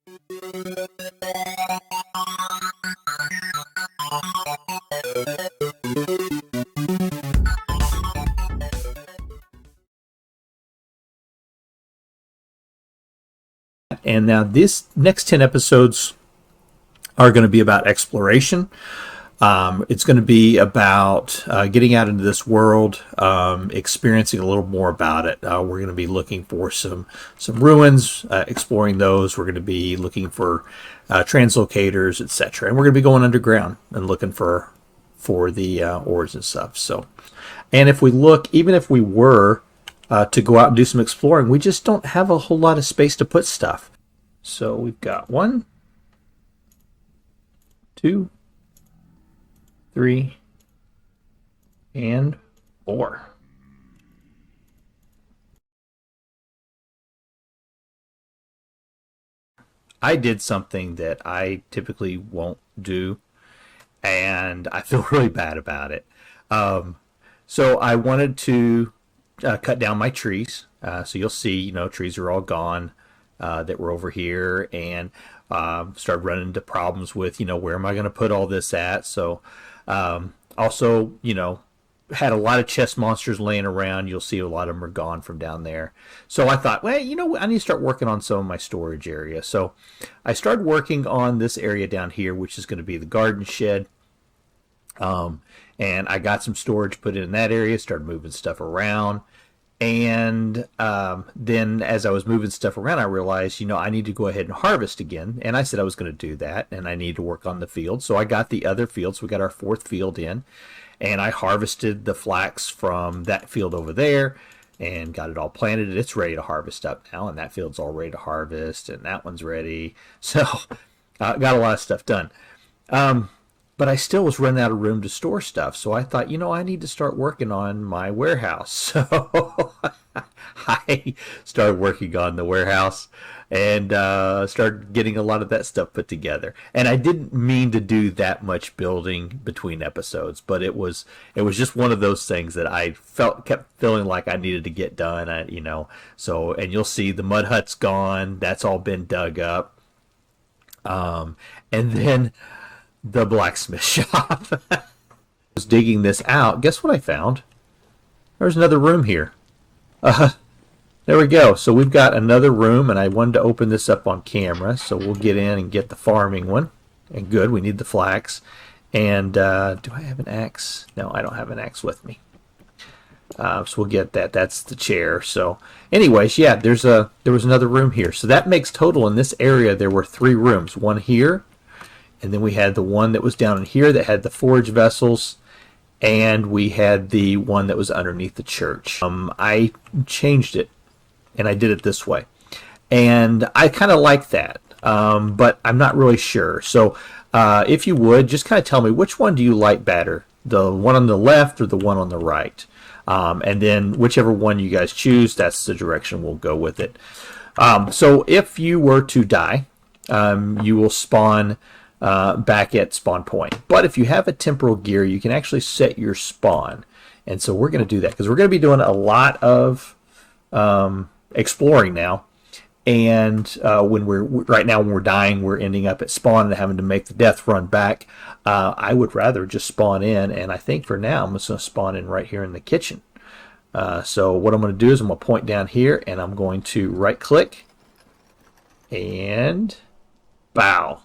And now this next 10 episodes are going to be about exploration. It's going to be about getting out into this world, experiencing a little more about it. We're going to be looking for some ruins, exploring those. We're going to be looking for translocators, etc. And we're going to be going underground and looking for the ores and stuff. So, and if we look, even if we were to go out and do some exploring, we just don't have a whole lot of space to put stuff. So we've got 1, 2, 3, and 4. I did something that I typically won't do, and I feel really bad about it. So I wanted to cut down my trees. So you'll see, trees are all gone that were over here, and started running into problems with, where am I going to put all this at? So also, had a lot of chest monsters laying around. You'll see a lot of them are gone from down there. So I thought, well, I need to start working on some of my storage area. So I started working on this area down here, which is going to be the garden shed. And I got some storage put in that area, started moving stuff around. And then as I was moving stuff around, I realized, I need to go ahead and harvest again. And I said I was going to do that, and I need to work on the field. So I got the other field. So we got our 4th field in, and I harvested the flax from that field over there and got it all planted. And it's ready to harvest up now, and that field's all ready to harvest, and that one's ready. So got a lot of stuff done. But I still was running out of room to store stuff. So I thought, I need to start working on my warehouse. So I started working on the warehouse and started getting a lot of that stuff put together. And I didn't mean to do that much building between episodes, but it was just one of those things that I kept feeling like I needed to get done. So, and you'll see the mud hut's gone. That's all been dug up. And then the blacksmith shop. I was digging this out. Guess what I found? There's another room here. There we go. So we've got another room, and I wanted to open this up on camera. So we'll get in and get the farming one. And good, we need the flax. And do I have an axe? No, I don't have an axe with me. So we'll get that. That's the chair. So anyways, yeah, there was another room here. So that makes total in this area there were 3 rooms. One here. And then we had the one that was down in here that had the forage vessels, and we had the one that was underneath the church. I changed it, and I did it this way. And I kind of like that, but I'm not really sure. So if you would, just kind of tell me, which one do you like better? The one on the left or the one on the right? And then whichever one you guys choose, that's the direction we'll go with it. So if you were to die, you will spawn back at spawn point. But if you have a temporal gear, you can actually set your spawn. And so we're going to do that because we're going to be doing a lot of exploring now. And when we're dying, we're ending up at spawn and having to make the death run back. I would rather just spawn in, and I think for now I'm just going to spawn in right here in the kitchen. So what I'm going to do is I'm going to point down here, and I'm going to right click and bow.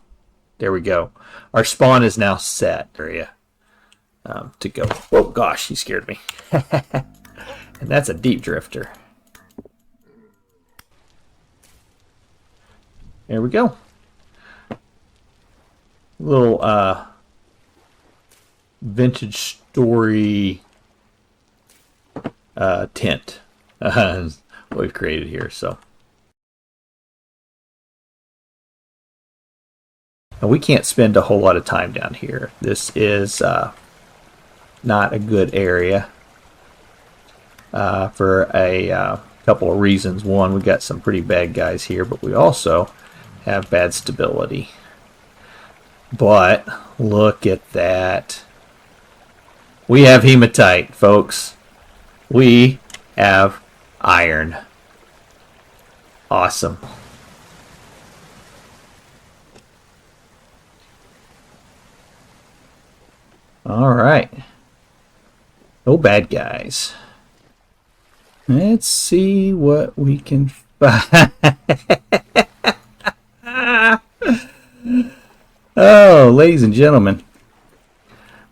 There we go. Our spawn is now set. Area to go. Oh gosh, he scared me. And that's a deep drifter. There we go. Little vintage story tent what we've created here. So. And we can't spend a whole lot of time down here. This is not a good area for a couple of reasons. One, we got some pretty bad guys here, but we also have bad stability. But look at that. We have hematite, folks. We have iron. Awesome. All right. No bad guys. Let's see what we can find. Oh, ladies and gentlemen,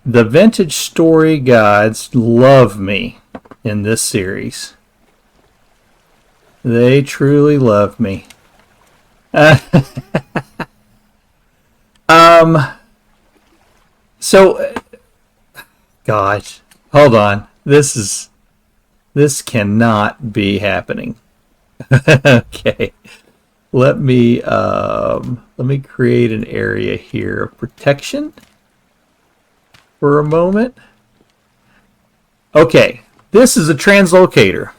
the vintage story gods love me in this series. They truly love me. So, gosh, hold on. This cannot be happening. Okay. Let me create an area here of protection for a moment. Okay, this is a translocator.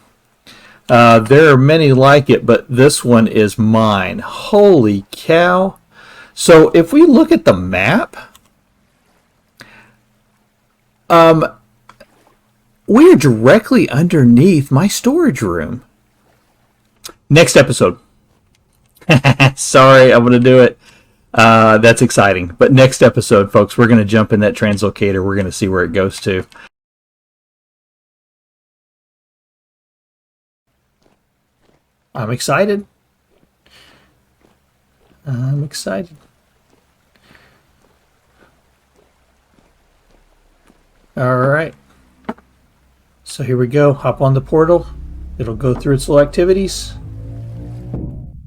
There are many like it, but this one is mine. Holy cow. So if we look at the map, we're directly underneath my storage room. Next episode. Sorry, I'm going to do it. That's exciting. But next episode, folks, we're going to jump in that translocator. We're going to see where it goes to. I'm excited. I'm excited. All right. So here we go. Hop on the portal. It'll go through its little activities.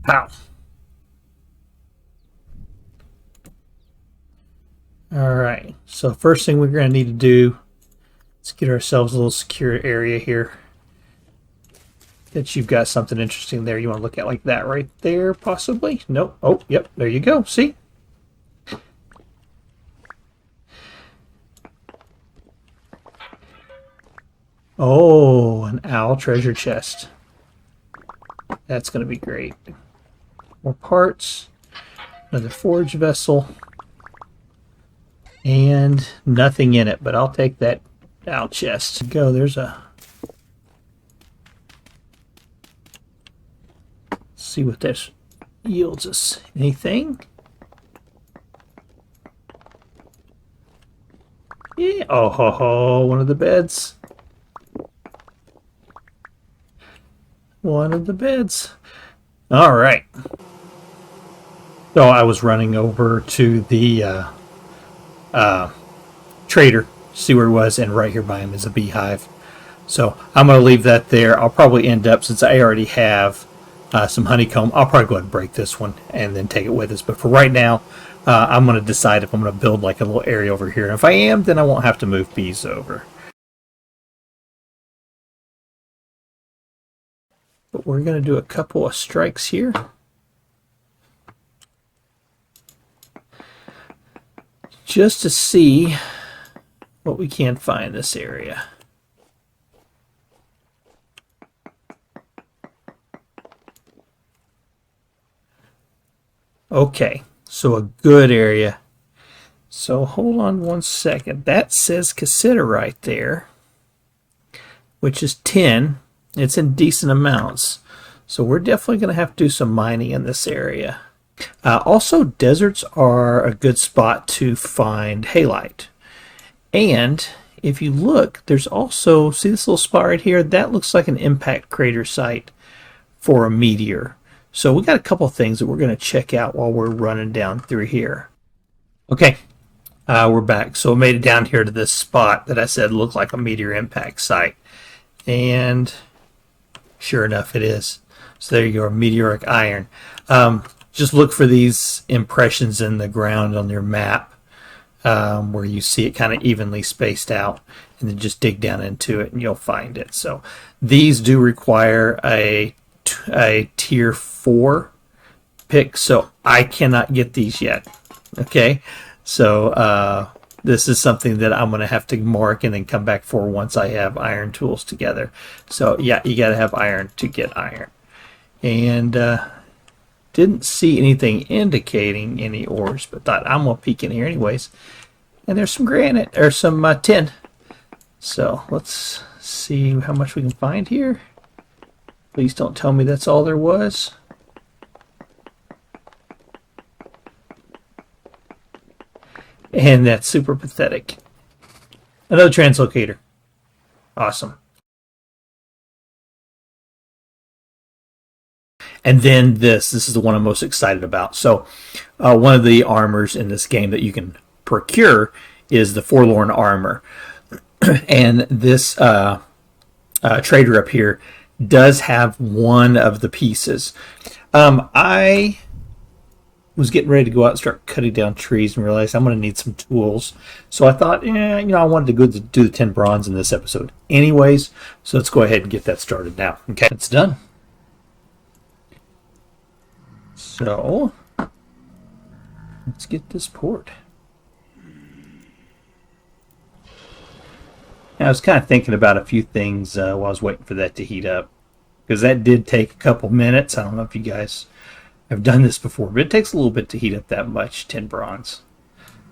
Pow. All right. So first thing we're going to need to do is get ourselves a little secure area here. That you've got something interesting there you want to look at, like that right there, possibly. Nope. Oh, yep. There you go. See? Oh, an owl treasure chest. That's going to be great. More parts. Another forge vessel. And nothing in it, but I'll take that owl chest. Go. There's a... see what this yields us. Anything? Yeah. Oh, ho, ho. One of the beds. One of the beds. All right. So I was running over to the trader, see where he was, and right here by him is a beehive. So I'm going to leave that there. I'll probably end up, since I already have some honeycomb, I'll probably go ahead and break this one and then take it with us. But for right now, I'm going to decide if I'm going to build like a little area over here. And if I am, then I won't have to move bees over. But we're going to do a couple of strikes here. Just to see what we can find in this area. Okay, so a good area. So hold on one second. That says cassiter right there, which is 10. It's in decent amounts. So we're definitely going to have to do some mining in this area. Also, deserts are a good spot to find halite. And if you look, there's also, see this little spot right here? That looks like an impact crater site for a meteor. So we got a couple things that we're going to check out while we're running down through here. Okay, we're back. So we made it down here to this spot that I said looked like a meteor impact site. And sure enough, it is. So there you go, meteoric iron. Just look for these impressions in the ground on your map where you see it kind of evenly spaced out, and then just dig down into it and you'll find it. So these do require a tier 4 pick, so I cannot get these yet. Okay, so this is something that I'm going to have to mark and then come back for once I have iron tools together. So yeah, you got to have iron to get iron. And didn't see anything indicating any ores, but thought I'm going to peek in here anyways. And there's some granite, or some tin. So let's see how much we can find here. Please don't tell me that's all there was. And that's super pathetic. Another translocator. Awesome. And then this is the one I'm most excited about. So one of the armors in this game that you can procure is the Forlorn Armor. And this trader up here does have one of the pieces. I was getting ready to go out and start cutting down trees and realized I'm going to need some tools. So I thought, I wanted to go do the 10 bronze in this episode anyways. So let's go ahead and get that started now. Okay, it's done. So let's get this poured. Now, I was kind of thinking about a few things while I was waiting for that to heat up, because that did take a couple minutes. I don't know if you guys have done this before, but it takes a little bit to heat up that much 10 bronze.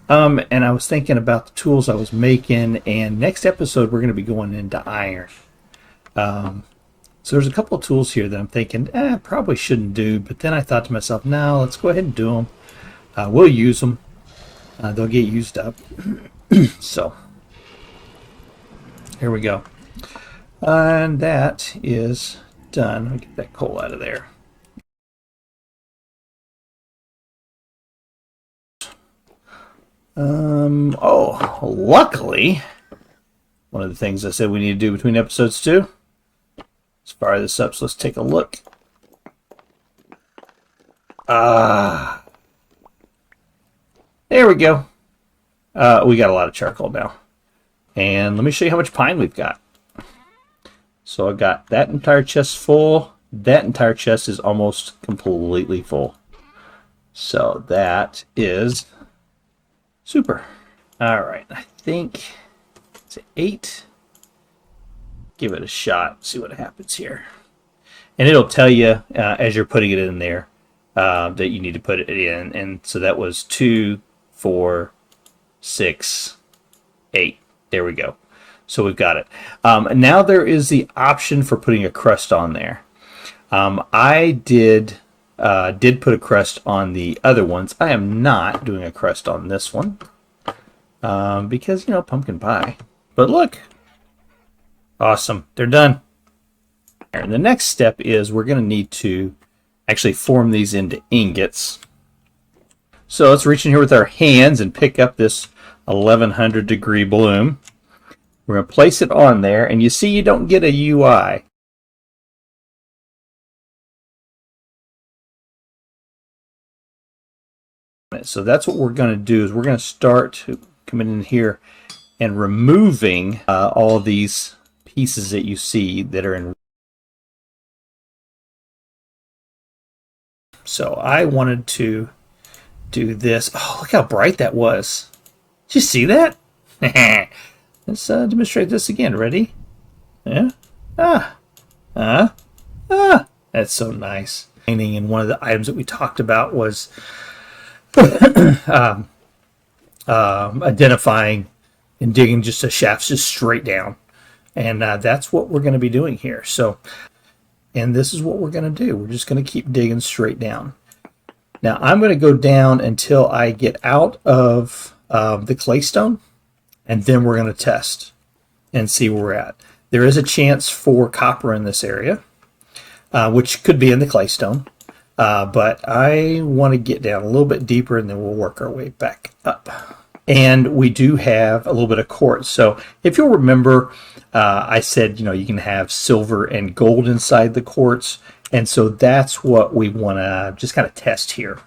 And I was thinking about the tools I was making, and next episode we're going to be going into iron. So there's a couple of tools here that I'm thinking, probably shouldn't do, but then I thought to myself, no, let's go ahead and do them. We'll use them. They'll get used up. So here we go. And that is done. Let me get that coal out of there. Luckily, one of the things I said we need to do between episodes too. Let's fire this up, so let's take a look. There we go. We got a lot of charcoal now. And let me show you how much pine we've got. So I got that entire chest full. That entire chest is almost completely full. So that is super. All right, I think it's 8. Give it a shot, see what happens here. And it'll tell you as you're putting it in there that you need to put it in. And so that was 2, 4, 6, 8. There we go. So we've got it. Now there is the option for putting a crust on there. I did put a crust on the other ones. I am not doing a crust on this one because, pumpkin pie. But look. Awesome. They're done. And the next step is we're going to need to actually form these into ingots. So let's reach in here with our hands and pick up this 1100 degree bloom. We're going to place it on there, and you see you don't get a UI. So that's what we're going to do, is we're going to start coming in here and removing all of these pieces that you see that are in. So I wanted to do this. Oh, look how bright that was. Did you see that? Let's demonstrate this again. Ready? Yeah. That's so nice. And one of the items that we talked about was identifying and digging just the shafts just straight down. And that's what we're going to be doing here. So, and this is what we're going to do. We're just going to keep digging straight down. Now, I'm going to go down until I get out of the claystone, and then we're going to test and see where we're at. There is a chance for copper in this area, which could be in the claystone, but I want to get down a little bit deeper, and then we'll work our way back up. And we do have a little bit of quartz. So if you'll remember, I said, you can have silver and gold inside the quartz. And so that's what we want to just kind of test here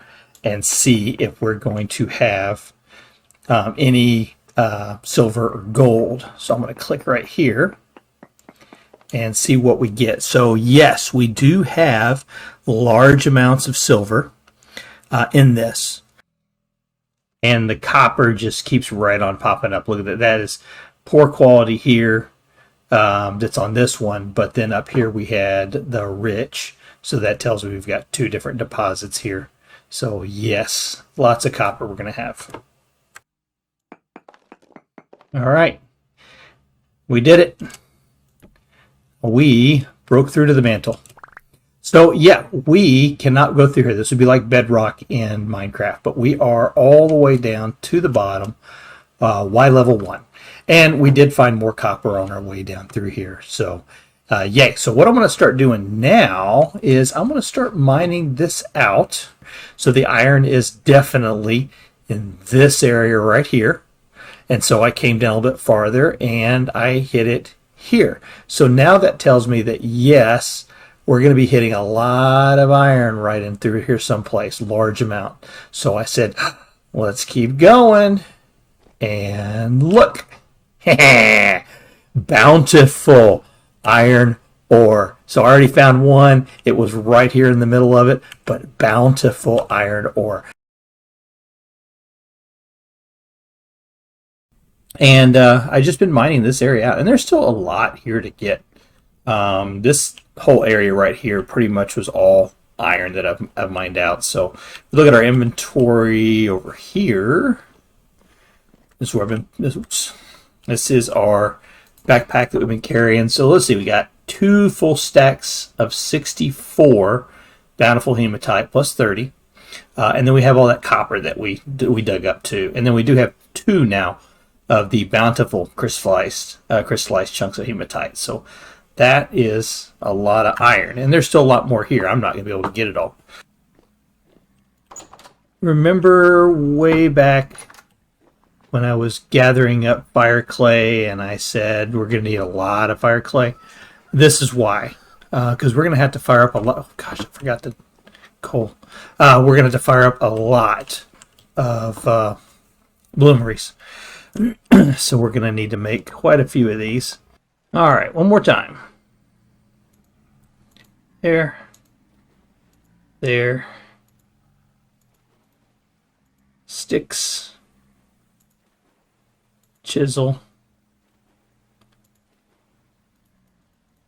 and see if we're going to have any silver or gold. So I'm going to click right here and see what we get. So yes, we do have large amounts of silver in this. And the copper just keeps right on popping up. Look at that. That is poor quality here. That's on this one. But then up here we had the rich. So that tells me we've got 2 different deposits here. So yes, lots of copper we're going to have. All right. We did it. We broke through to the mantle. So yeah, we cannot go through here. This would be like bedrock in Minecraft, but we are all the way down to the bottom, Y level 1. And we did find more copper on our way down through here. So, yay. So what I'm going to start doing now is I'm going to start mining this out. So the iron is definitely in this area right here. And so I came down a little bit farther and I hit it here. So now that tells me that yes, we're going to be hitting a lot of iron right in through here someplace, large amount. So I said, let's keep going. And look. Bountiful iron ore. So I already found one. It was right here in the middle of it, but bountiful iron ore. And I've just been mining this area out, and there's still a lot here to get. This whole area right here pretty much was all iron that I've mined out. So if we look at our inventory over here. This is where I've been. This is our backpack that we've been carrying. So let's see, we got 2 full stacks of 64 bountiful hematite plus 30. And then we have all that copper that we dug up too. And then we do have 2 now of the bountiful crystallized chunks of hematite. So that is a lot of iron. And there's still a lot more here. I'm not going to be able to get it all. Remember way back when I was gathering up fire clay and I said we're going to need a lot of fire clay? This is why. Because we're going to have to fire up a lot. Oh, gosh, I forgot the coal. We're going to have to fire up a lot of bloomeries. So we're going to need to make quite a few of these. All right, one more time. There. There. Sticks. Chisel.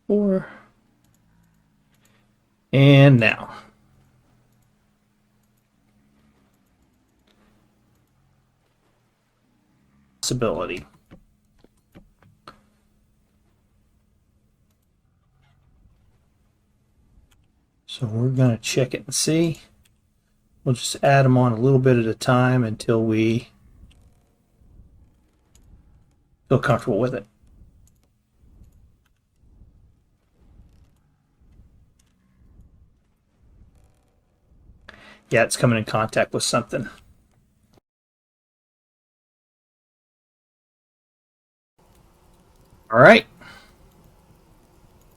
4. And now. Possibility. So we're going to check it and see. We'll just add them on a little bit at a time until we feel comfortable with it. Yeah, it's coming in contact with something. All right.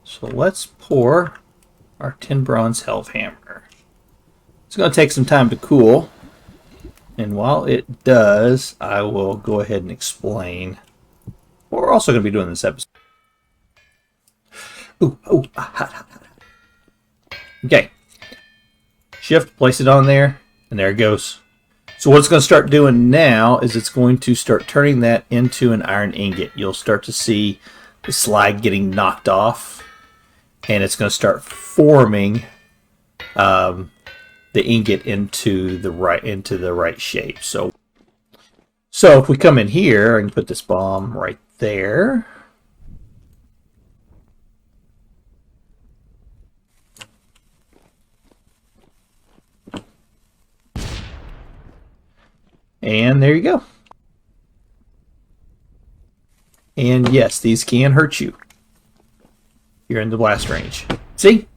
So let's pour our 10 bronze Helve Hammer. It's going to take some time to cool. And while it does, I will go ahead and explain what we're also going to be doing in this episode. Okay. Shift, place it on there, and there it goes. So what it's going to start doing now is it's going to start turning that into an iron ingot. You'll start to see the slag getting knocked off, and it's going to start forming the ingot into the right shape. So if we come in here, I can put this bomb right there. And there you go. And yes, these can hurt you. You're in the blast range. See?